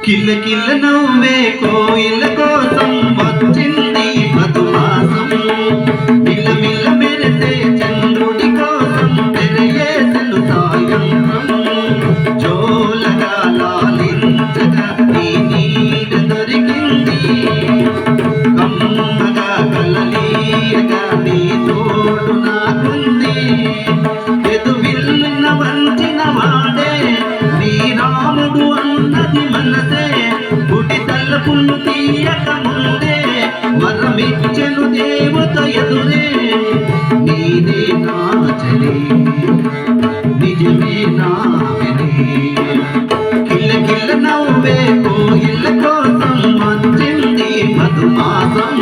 కిల్ల కిల్ల నవ్వే కోయిల కోసం వచ్చింది మధుమాసం. మిల్ల మిల్ల మెరిసే చంద్రుడి కోసం తెరయేసెను సాయంత్రం. జోలగా లాలించగా నీ నీడ దొరికింది, కమ్మగా కలలీయగా నీ తోడు నాకుంది. ఎదువిల్లున వంచిన వాడే నీ రాముడు అన్నది మనసే, గుడి తలుపులు తీయక ముందే వరమిచ్చెను దేవత ఎదురే. నీదే నా చలి నిజమే నా విని, కిల్ల కిల్ల నవ్వే కోయిల కోసం వచ్చింది మధుమాసం.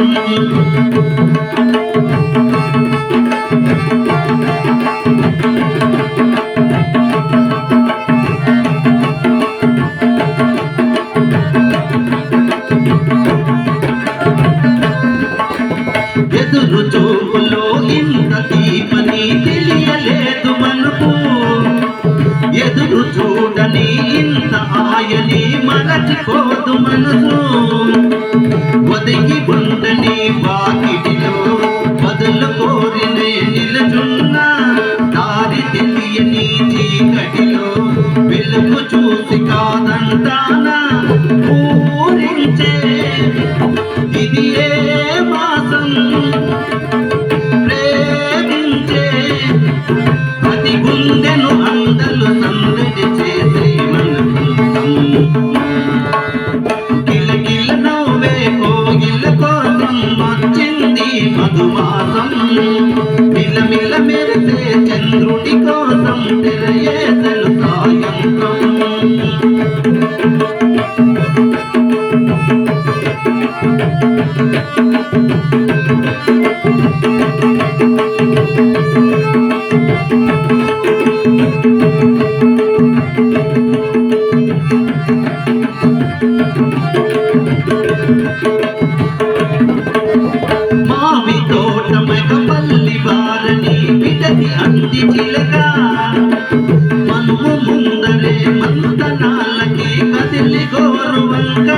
ఎదురు చూపులో ఇంత దీపని తెలియలేదు మనకు, ఎదురు చూడని ఇంత ఆయని మరచిపోదు మనసు. ఒదిగి ఉండని వాకిటిలో బదులు కోరినే నిలచున్నా, దారి తెలియని చీకటిలో వెలుగు చూసి కాదంటానా. ఊరించే ఇది ఏ మాసం, ప్రేమించే అది గుండెను అందలు సందడి చేసే మనసం. కిలకిల నవ్వే కోయిల కోసం వచ్చింది మధుమాసం. మిలమిల మెరిసే చంద్రుడి కోసం తెరయేసెను సాయంత్రం. మావి తోట మగపల్లి వారని బిడది అంది చిలక, మనుము ముందరే మంతనాలకి కదిలి గోరువంక.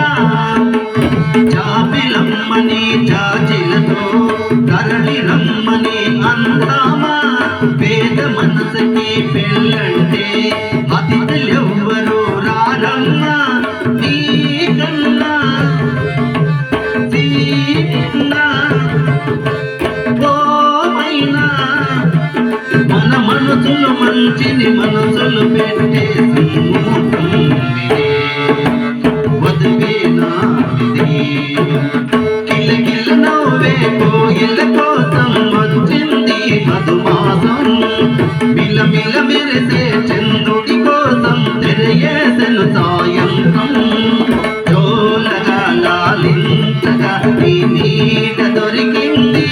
చాపిలమ్మని చాచిలతో తరలి రమ్మని అందామా, పేద మనసుకి పెళ్ళంటే అతిథులెవ్వరూ రారమ్మా. నీకన్నా మన మనసులు మంచిని మనసులు పెట్టే వదివేనా కిల కిల నవ్వే కోయిల కోసం వచ్చింది మధుమాసం. మిల మిల మెరిసే చంద్రుడి కోసం తెరయేసెను సాయంత్రం. జోలగా లాలించగా నీ నీడ దొరికింది,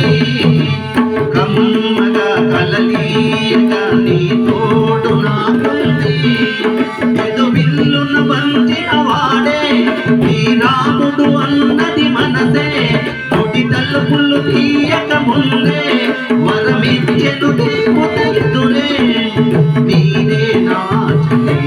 కమ్మగా కలలీయగా నీ తోడు నాకుంది. ఎదువిల్లున వంచిన వాడే నీ రాముడు అన్నది మనసే, గుడి తలుపులు తీయక ముందే వరమిచ్చెను దేవత ఎదురే. నీదే నా చలి